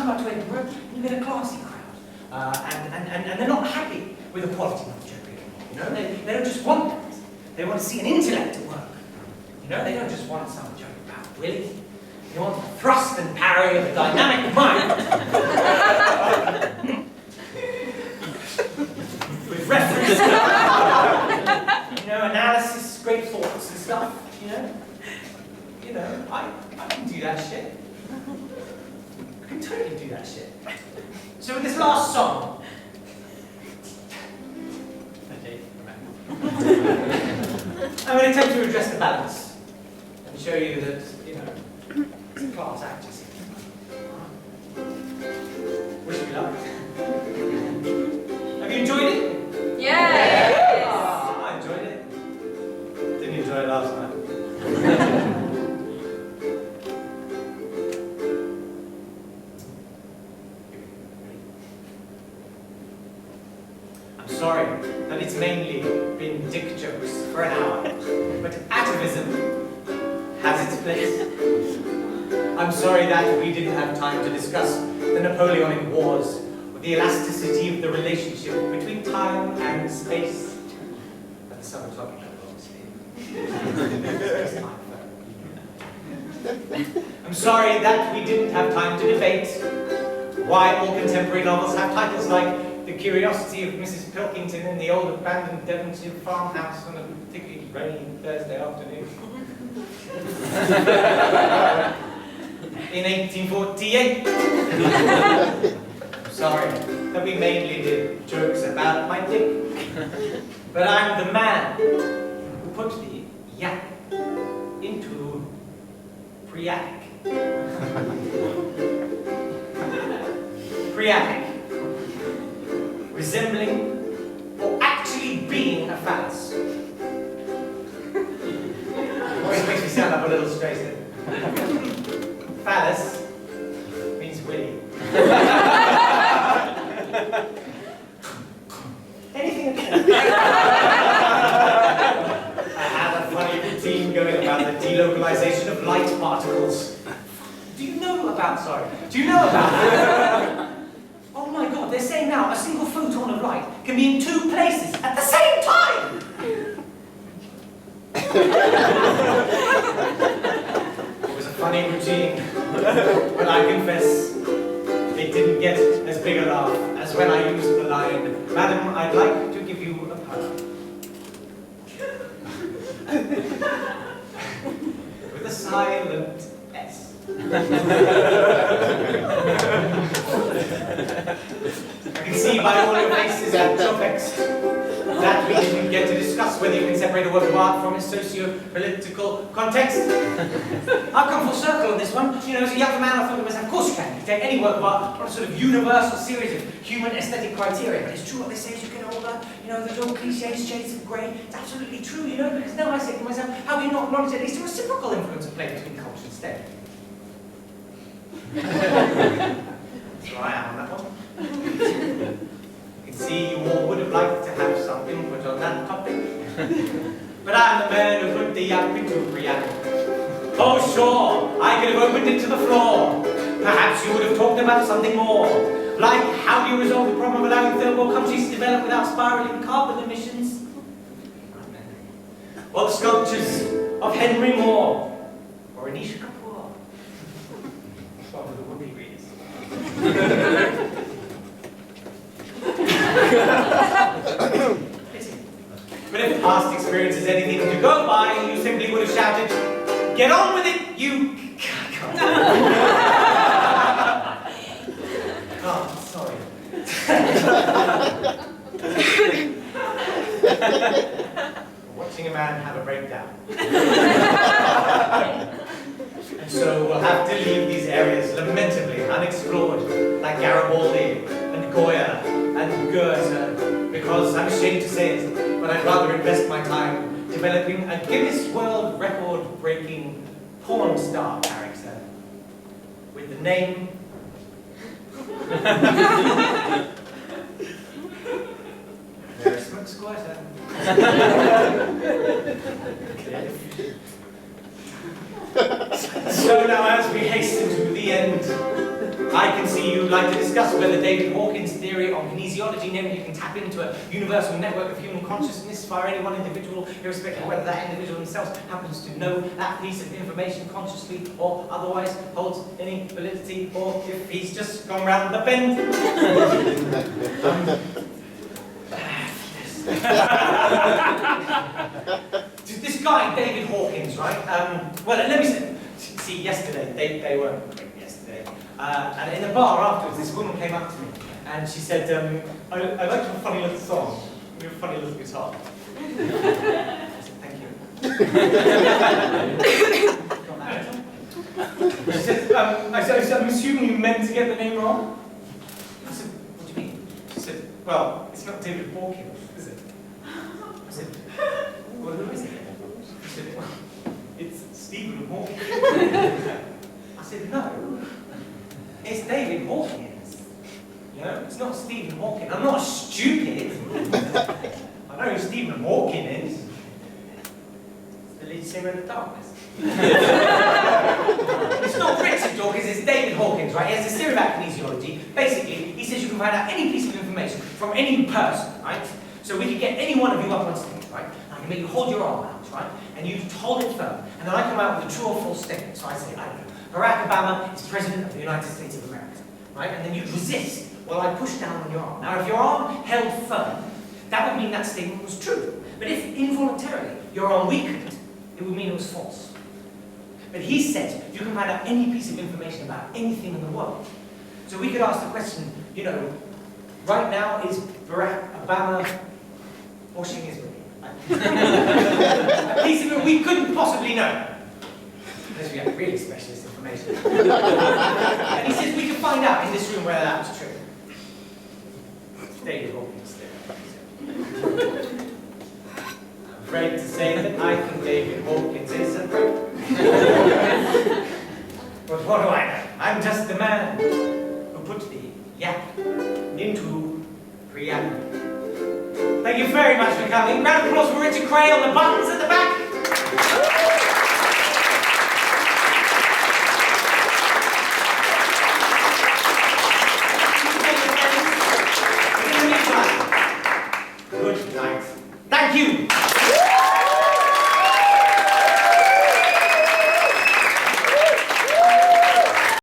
come out to Edinburgh and you get a classy crowd. And they're not happy with the quality of the joke anymore. You know, they don't just want that. They want to see an intellect at work. You know, they don't just want some joke about Willie. They want the thrust and parry of a dynamic mind. With reference to, you know, analysis, great thoughts and stuff, you know. You know, I can do that shit. I can totally do that shit. So with this last song, I'm going to attempt to address the balance and show you that, you know, it's a class act, you see. Wish me luck. Have you enjoyed it? Yes! I enjoyed it. Didn't enjoy it last night. I'm sorry that it's mainly been dick jokes for an hour, but atavism has its place. I'm sorry that we didn't have time to discuss the Napoleonic Wars or the elasticity of the relationship between time and space. At the summer topic level, obviously. I'm sorry that we didn't have time to debate why all contemporary novels have titles like The Curiosity of Mrs. Pilkington in the old abandoned Devonshire farmhouse on a particularly rainy Thursday afternoon. In 1848. I'm sorry that we mainly did jokes about my dick. But I'm the man who put the yak into Priapic. Priapic. Resembling or actually being a phallus. Always makes me sound up a little straighter. Phallus means willy. Anything again? I have a funny routine going about the delocalization of light particles. Do you know about Oh my God, they're saying now a single photon of light can be in two places at the same time! It was a funny routine, but I confess it didn't get as big a laugh as when I used the line, "Madam, I'd like to give you a purr." With a silent S. I can see by all your faces and your text that we didn't get to discuss whether you can separate a work of art from its socio-political context. I've come full circle on this one. You know, as a younger man, I thought to myself, of course you can. You can take any work of art on a sort of universal series of human aesthetic criteria. But it's true what they say as you get older. You know, those old cliches, shades of grey. It's absolutely true, you know, because now I say to myself, how can you not acknowledge at least a reciprocal influence of play between culture instead? So I am on that one. You can see you all would have liked to have some input on that topic. But I'm the man who put the yap into Priapic. Oh sure, I could have opened it to the floor. Perhaps you would have talked about something more. Like how do you resolve the problem of allowing third world countries to develop without spiraling carbon emissions? Or the sculptures of Henry Moore. Or Anisha Kapoor. One of the would-be readers. But if past experience is anything to go by, you simply would have shouted, "Get on with it, you..." Oh, sorry. Watching a man have a breakdown. And so we'll have to leave these areas lamentably unexplored, like Garibaldi and Goya and Goethe, because I'm ashamed to say it, but I'd rather invest my time developing a Guinness World Record-breaking porn star character with the name Mary Smoke Squirter. So now as we hasten to the end, I can see you like to discuss whether David Hawkins' theory on kinesiology, namely you can tap into a universal network of human consciousness via any one individual, irrespective of whether that individual themselves happens to know that piece of information consciously or otherwise holds any validity, or if he's just gone round the bend. This guy, David Hawkins, right? Well, let me see, yesterday, they were yesterday, and in a bar afterwards, this woman came up to me, and she said, I like your funny little song, your funny little guitar. I said, thank you. She said, I'm assuming you meant to get the name wrong? I said, what do you mean? She said, well, it's not David Hawkins, is it? I said, well, who is it? She said, well, it's Stephen Hawking. I said, no, it's David Hawkins. You know, it's not Stephen Hawking. I'm not stupid. I know who Stephen Hawking is. It's the lead singer of The Darkness. It's not Richard Dawkins, it's David Hawkins, right? He has a theory about kinesiology. Basically, he says you can find out any piece of information from any person, right? So we could get any one of you up on stage, right? I can make you hold your arm out, right? And you hold it firm. And then I come out with a true or false statement. So I say, I don't know, Barack Obama is President of the United States of America, right? And then you resist while I push down on your arm. Now, if your arm held firm, that would mean that statement was true. But if involuntarily your arm weakened, it would mean it was false. But he said you can find out any piece of information about anything in the world. So we could ask the question, you know, right now is Barack Obama washing his body? A piece of it we couldn't possibly know. Unless we had really specialist information. And he says we could find out in this room whether that was true. David Hawkins there. I'm afraid to say that I think David Hawkins is a prick. But what do I know? I'm just the man who put the yap into preamble. Thank you very much for coming. Round of applause for Richard Cray on the buttons at the back.